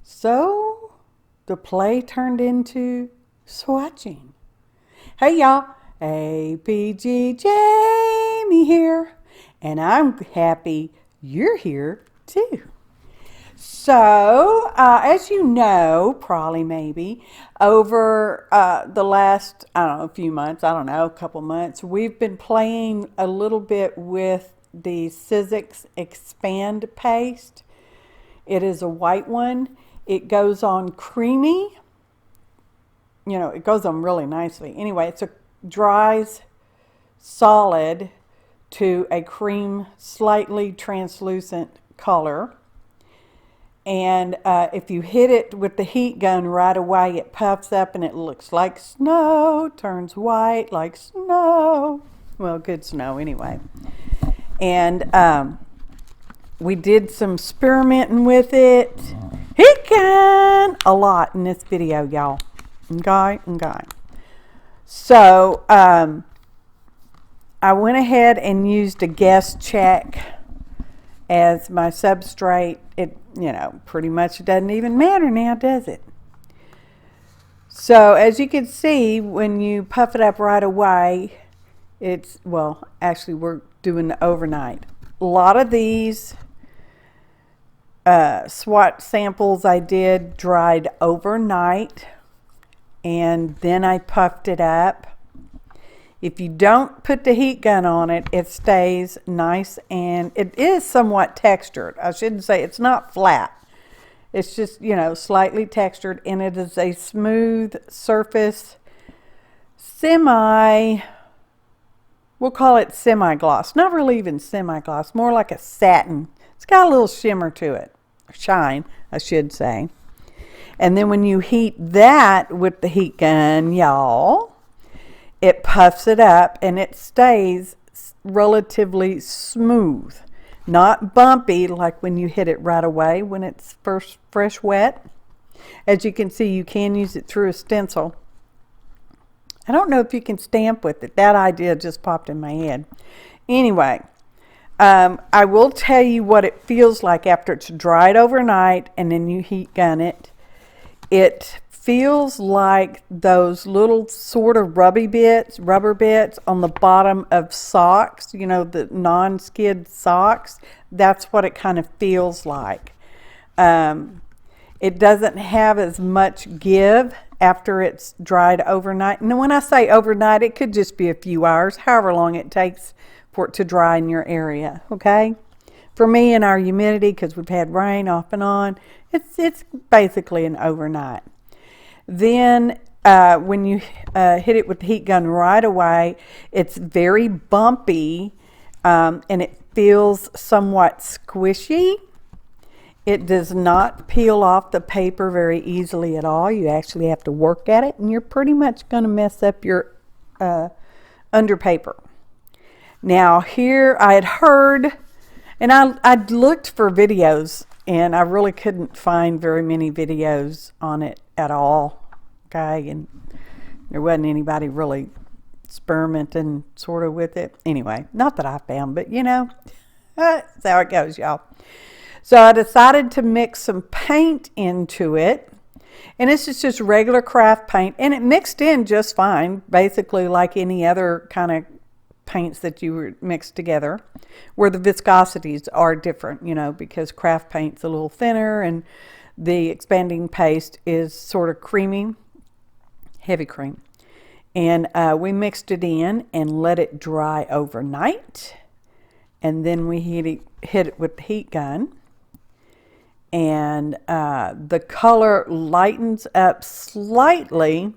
So the play turned into swatching. Hey y'all, APG Jamie here, and I'm happy you're here too. So, as you know, probably maybe, over the last, I don't know, a few months, I don't know, a couple months, we've been playing a little bit with the Sizzix Expand Paste. It is a white one. It goes on creamy. You know, it goes on really nicely. Anyway, it's a dries solid to a cream, slightly translucent color. And if you hit it with the heat gun right away, it puffs up and it looks like snow, turns white like snow. Well, good snow anyway. And we did some experimenting with it. Heat gun! A lot in this video, y'all. Okay. So, I went ahead and used a guess check as my substrate. It, you know, pretty much doesn't even matter now, does it? So, as you can see, when you puff it up right away, it's, well, actually we're doing the overnight. A lot of these swatch samples I did dried overnight, and then I puffed it up. If you don't put the heat gun on it, it stays nice, and it is somewhat textured. I shouldn't say it's not flat. It's just, you know, slightly textured, and it is a smooth surface, we'll call it semi-gloss. Not really even semi-gloss, more like a satin. It's got a little shimmer to it, shine, I should say. And then when you heat that with the heat gun, y'all, it puffs it up and it stays relatively smooth. Not bumpy like when you hit it right away when it's first fresh wet. As you can see, you can use it through a stencil. I don't know if you can stamp with it. That idea just popped in my head. Anyway, I will tell you what it feels like after it's dried overnight and then you heat gun it. It feels like those little sort of rubber bits on the bottom of socks, you know, the non-skid socks. That's what it kind of feels like. It doesn't have as much give after it's dried overnight. And when I say overnight, it could just be a few hours, however long it takes for it to dry in your area, okay? For me and our humidity, because we've had rain off and on, it's basically an overnight. Then when you hit it with the heat gun right away, it's very bumpy, and it feels somewhat squishy. It does not peel off the paper very easily at all. You actually have to work at it, and you're pretty much going to mess up your under paper. Now here I had heard, and I'd looked for videos, and I really couldn't find very many videos on it at all, okay? And there wasn't anybody really experimenting sort of with it. Anyway, not that I found, but you know, that's how it goes, y'all. So I decided to mix some paint into it, and this is just regular craft paint, and it mixed in just fine, basically like any other kind of paints that you were mixed together, where the viscosities are different, you know, because craft paint's a little thinner and the expanding paste is sort of creamy, heavy cream. And we mixed it in and let it dry overnight, and then we hit it with the heat gun, and the color lightens up slightly,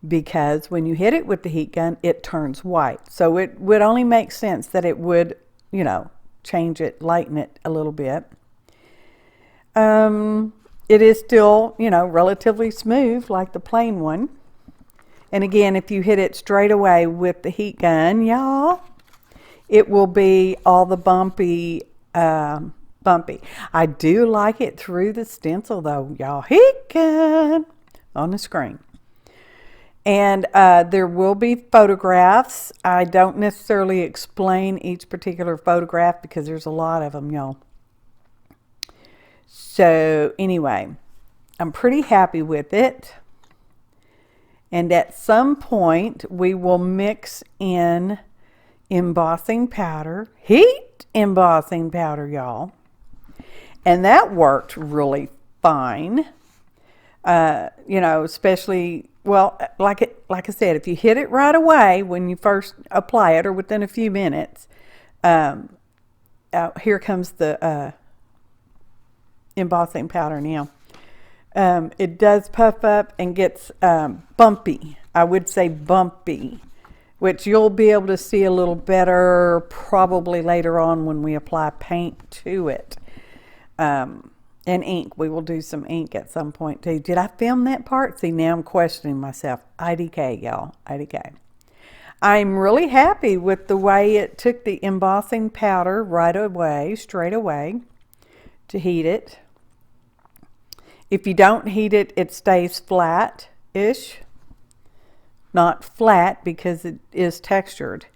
because when you hit it with the heat gun, it turns white. So it would only make sense that it would, you know, change it, lighten it a little bit. It is still, you know, relatively smooth like the plain one. And again, if you hit it straight away with the heat gun, y'all, it will be all the bumpy. I do like it through the stencil though, y'all. Heat gun on the screen. And there will be photographs. I don't necessarily explain each particular photograph because there's a lot of them, y'all. So anyway, I'm pretty happy with it. And at some point, we will mix in embossing powder, heat embossing powder, y'all. And that worked really fine. You know, especially, well, like I said, if you hit it right away when you first apply it or within a few minutes, here comes the embossing powder now. It does puff up and gets bumpy. I would say bumpy, which you'll be able to see a little better probably later on when we apply paint to it. And ink. We will do some ink at some point too. Did I film that part? See, now I'm questioning myself. IDK, y'all. IDK. I'm really happy with the way it took the embossing powder right away, straight away, to heat it. If you don't heat it, it stays flat-ish. Not flat because it is textured.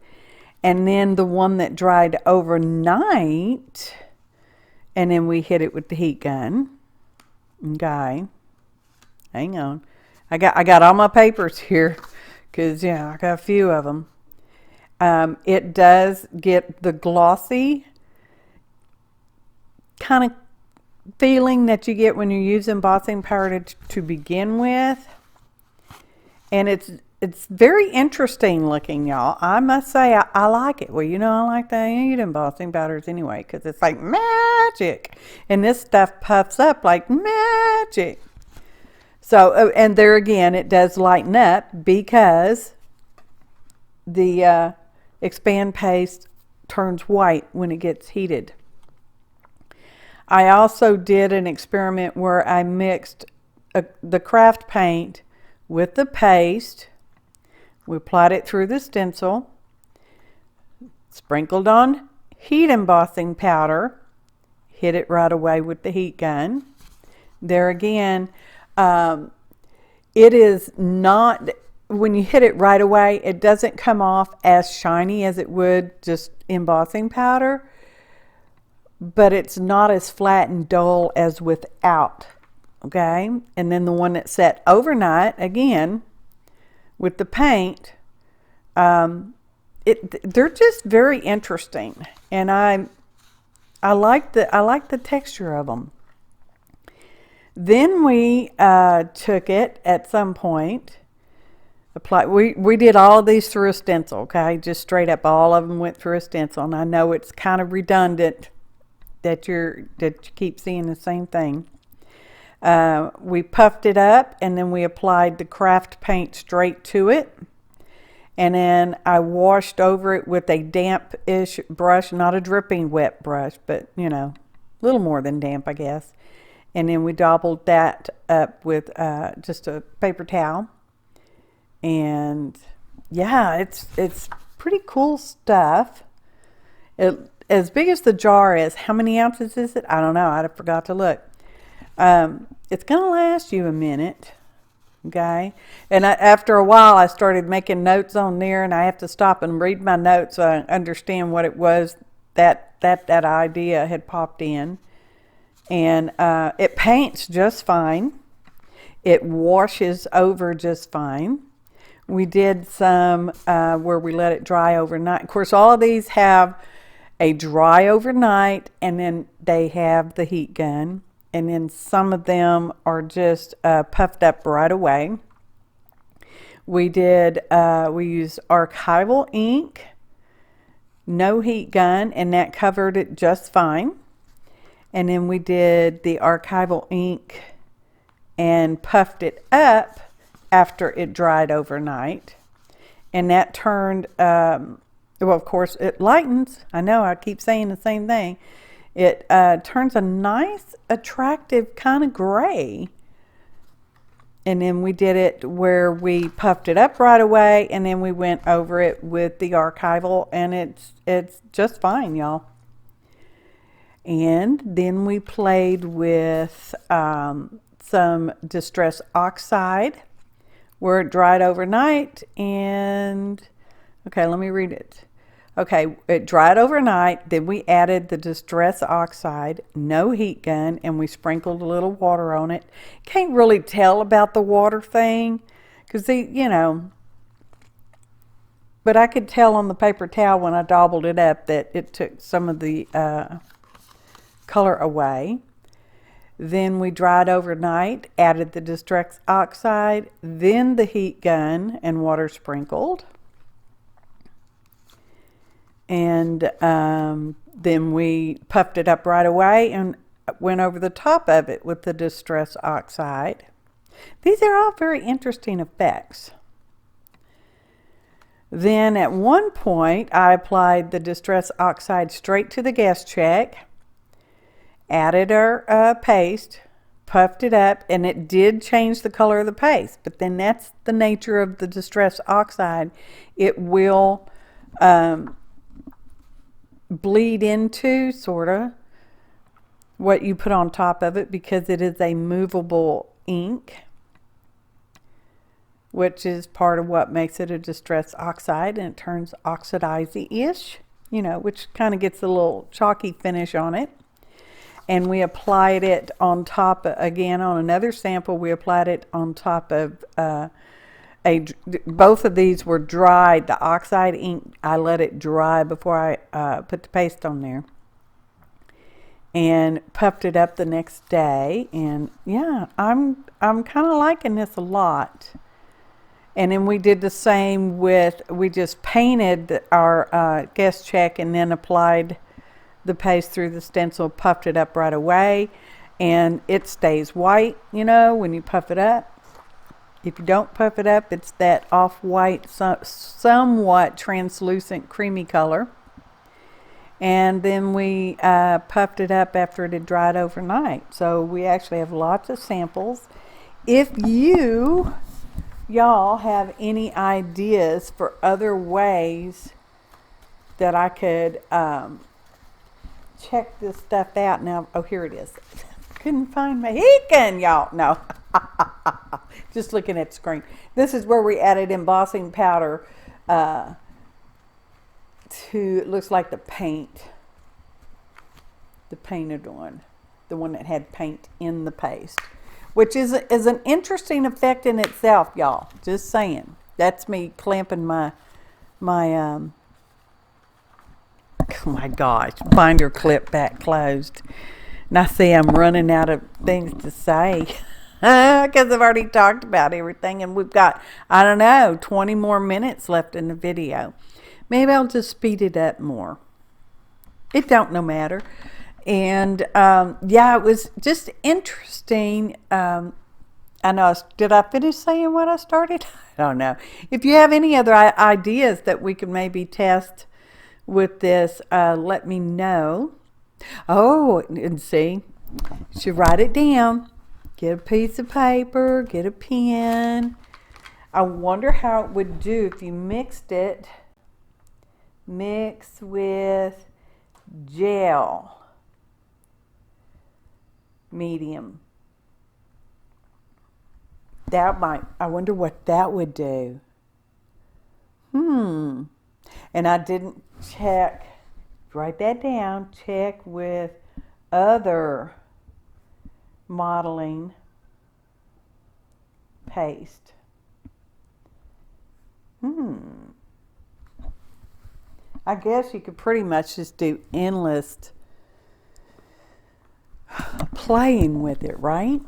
And then the one that dried overnight, and then we hit it with the heat gun. Okay. Hang on. I got all my papers here because, yeah, I got a few of them. It does get the glossy kind of feeling that you get when you use embossing powder to begin with. And it's very interesting looking, y'all. I must say, I like it. Well, you know, I like to eat embossing powders anyway because it's like magic. And this stuff puffs up like magic. So, and there again, it does lighten up because the Expand Paste turns white when it gets heated. I also did an experiment where I mixed the craft paint with the paste. We applied it through the stencil, sprinkled on heat embossing powder, hit it right away with the heat gun. There again, it is not, when you hit it right away, it doesn't come off as shiny as it would just embossing powder, but it's not as flat and dull as without, okay? And then the one that set overnight, again, with the paint, they're just very interesting, and I like the texture of them. Then we took it at some point, we did all of these through a stencil, okay? Just straight up, all of them went through a stencil, and I know it's kind of redundant that you keep seeing the same thing. We puffed it up, and then we applied the craft paint straight to it, and then I washed over it with a damp-ish brush, not a dripping wet brush, but you know, a little more than damp, I guess. And then we dabbled that up with just a paper towel, and yeah, it's pretty cool stuff. As big as the jar is, how many ounces is it? I don't know. I forgot to look. It's going to last you a minute, okay? And after a while, I started making notes on there, and I have to stop and read my notes so I understand what it was that idea had popped in. And it paints just fine. It washes over just fine. We did some where we let it dry overnight. Of course, all of these have a dry overnight, and then they have the heat gun. And then some of them are just puffed up right away. We used archival ink, no heat gun, and that covered it just fine. And then we did the archival ink and puffed it up after it dried overnight. And that turned, well, of course, it lightens. I know I keep saying the same thing. It turns a nice, attractive kind of gray. And then we did it where we puffed it up right away, and then we went over it with the archival, and it's just fine, y'all. And then we played with some distress oxide where it dried overnight, and okay, let me read it. Okay, it dried overnight. Then we added the distress oxide, no heat gun, and we sprinkled a little water on it. Can't really tell about the water thing because you know, but I could tell on the paper towel when I dabbled it up that it took some of the color away. Then we dried overnight, added the distress oxide, then the heat gun and water sprinkled. And then we puffed it up right away and went over the top of it with the distress oxide. These are all very interesting effects. Then at one point, I applied the distress oxide straight to the guest check, added our paste, puffed it up, and it did change the color of the paste. But then that's the nature of the distress oxide. It will bleed into, sort of, what you put on top of it because it is a movable ink, which is part of what makes it a distress oxide, and it turns oxidizy-ish, you know, which kind of gets a little chalky finish on it. And we applied it on top, again, on another sample, we applied it on top of both of these were dried. The oxide ink, I let it dry before I put the paste on there. And puffed it up the next day. And yeah, I'm kind of liking this a lot. And then we did the same with, we just painted our guest check and then applied the paste through the stencil, puffed it up right away. And it stays white, you know, when you puff it up. If you don't puff it up, it's that off-white, somewhat translucent, creamy color. And then we puffed it up after it had dried overnight. So we actually have lots of samples. If y'all have any ideas for other ways that I could check this stuff out now. Oh, here it is. Couldn't find my heat gun, y'all. No. Just looking at the screen. This is where we added embossing powder to, it looks like the paint. The painted one. The one that had paint in the paste. Which is an interesting effect in itself, y'all. Just saying. That's me clamping my oh my gosh, binder clip back closed. Now see, I'm running out of things to say because I've already talked about everything, and we've got, I don't know, 20 more minutes left in the video. Maybe I'll just speed it up more. It don't no matter. And yeah, it was just interesting. I know, did I finish saying what I started? I don't know. If you have any other ideas that we could maybe test with this, let me know. Oh, and see, you should write it down. Get a piece of paper, get a pen. I wonder how it would do if you mixed it. Mix with gel. Medium. That might, I wonder what that would do. And I didn't check, write that down, check with other modeling paste. I guess you could pretty much just do endless playing with it, right?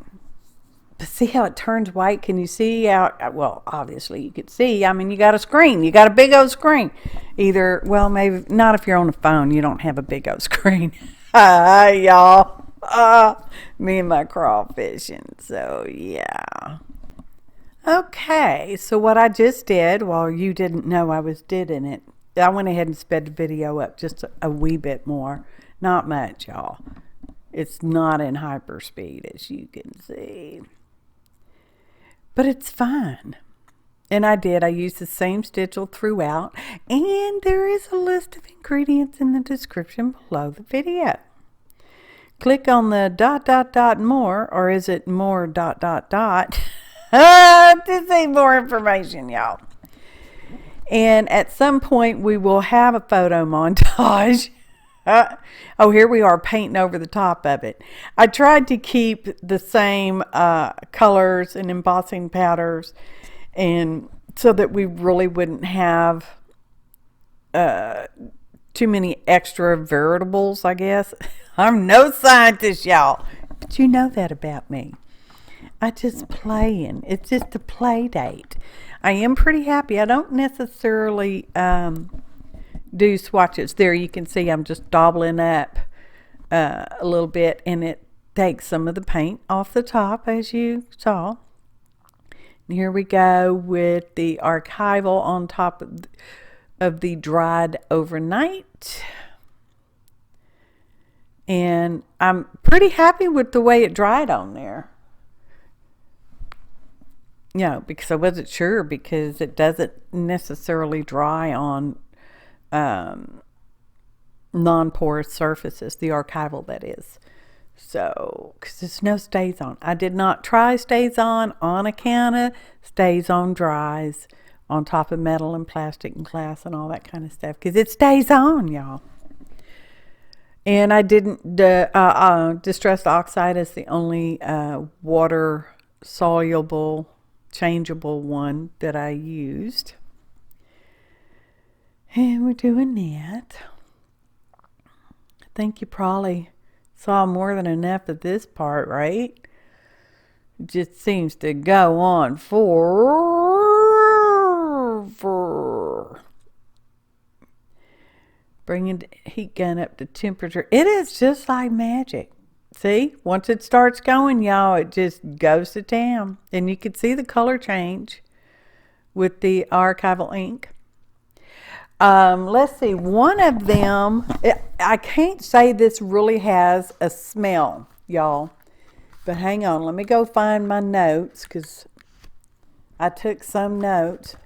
But see how it turns white? Can you see how, well, obviously you could see. I mean, you got a screen. You got a big old screen. Either, well, maybe not if you're on a phone. You don't have a big old screen. Hi, y'all. Me and my crawfishing. So, yeah. Okay, so what I just did, while you didn't know I was doing it, I went ahead and sped the video up just a wee bit more. Not much, y'all. It's not in hyperspeed, as you can see. But it's fine. And I used the same stencil throughout. And there is a list of ingredients in the description below the video. Click on the ... more, or is it more ... to see more information, y'all. And at some point we will have a photo montage. Oh, here we are painting over the top of it. I tried to keep the same colors and embossing powders, and so that we really wouldn't have too many extra variables, I guess. I'm no scientist, y'all, but you know that about me. I just playing. It's just a play date. I am pretty happy. I don't necessarily do swatches. There you can see I'm just daubling up a little bit, and it takes some of the paint off the top, as you saw. And here we go with the archival on top of the dried overnight. And I'm pretty happy with the way it dried on there. You know, because I wasn't sure, because it doesn't necessarily dry on non-porous surfaces, the archival that is. So, because there's no stays on. I did not try stays on account of stays on dries on top of metal and plastic and glass and all that kind of stuff, because it stays on, y'all. And I didn't, distressed oxide is the only water soluble changeable one that I used. And we're doing that. I think you probably saw more than enough of this part, right? It just seems to go on forever. Bringing the heat gun up to temperature. It is just like magic. See, once it starts going, y'all, it just goes to town. And you can see the color change with the archival ink. Let's see, one of them, I can't say this really has a smell, y'all. But hang on, let me go find my notes, because I took some notes.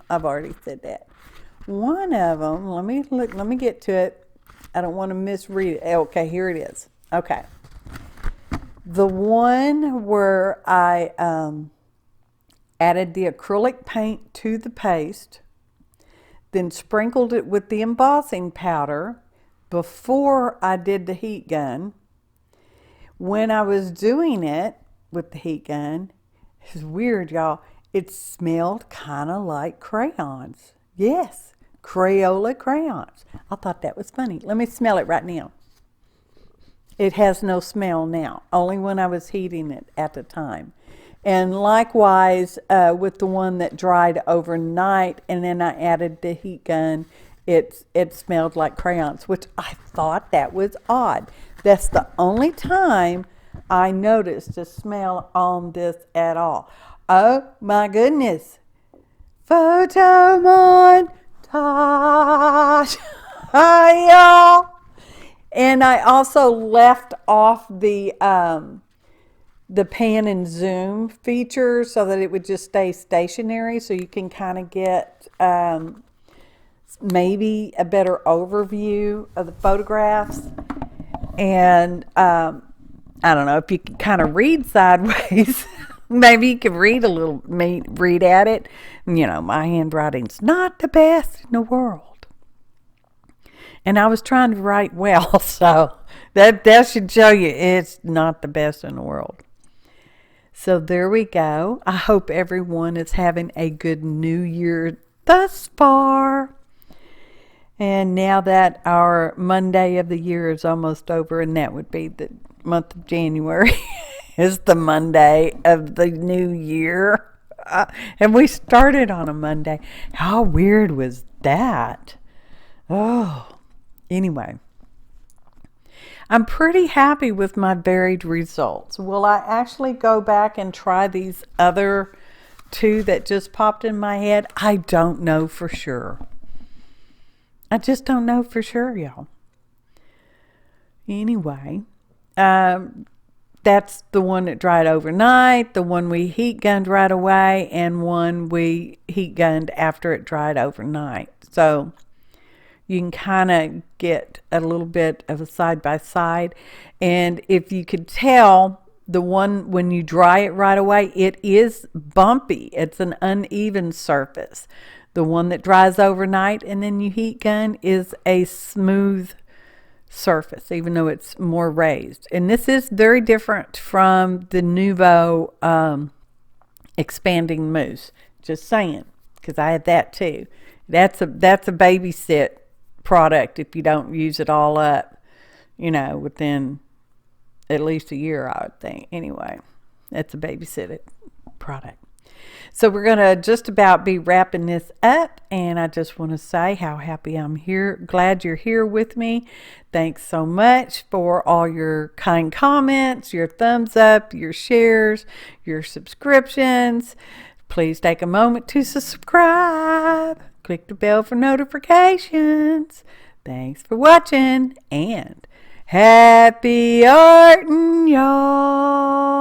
I've already said that. One of them, let me get to it. I don't want to misread it. Okay, here it is. Okay. The one where I added the acrylic paint to the paste, then sprinkled it with the embossing powder before I did the heat gun. When I was doing it with the heat gun, it's weird, y'all, it smelled kind of like crayons. Yes, Crayola crayons. I thought that was funny. Let me smell it right now. It has no smell now, only when I was heating it at the time. And likewise, with the one that dried overnight and then I added the heat gun, it smelled like crayons, which I thought that was odd. That's the only time I noticed a smell on this at all. Oh my goodness. Photo montage. Hi, y'all. And I also left off the pan and zoom feature so that it would just stay stationary, so you can kind of get maybe a better overview of the photographs. And I don't know if you can kind of read sideways. Maybe you can read at it. You know, my handwriting's not the best in the world. And I was trying to write well, so that should show you it's not the best in the world. So there we go. I hope everyone is having a good new year thus far. And now that our Monday of the year is almost over, and that would be the month of January, is the Monday of the new year. And we started on a Monday. How weird was that? Oh. Anyway, I'm pretty happy with my varied results. Will I actually go back and try these other two that just popped in my head? I don't know for sure. I just don't know for sure, y'all. Anyway, that's the one that dried overnight, the one we heat gunned right away, and one we heat gunned after it dried overnight. So you can kind of get a little bit of a side by side. And if you could tell, the one when you dry it right away, it is bumpy. It's an uneven surface. The one that dries overnight and then you heat gun is a smooth surface, even though it's more raised. And this is very different from the Nouveau expanding mousse. Just saying, because I had that too. That's a babysit product if you don't use it all up, within at least a year, I would think. Anyway, that's a babysit product. So we're going to just about be wrapping this up, and I just want to say how happy I'm here. Glad you're here with me. Thanks so much for all your kind comments, your thumbs up, your shares, your subscriptions. Please take a moment to subscribe. Click the bell for notifications. Thanks for watching, and happy arting, y'all.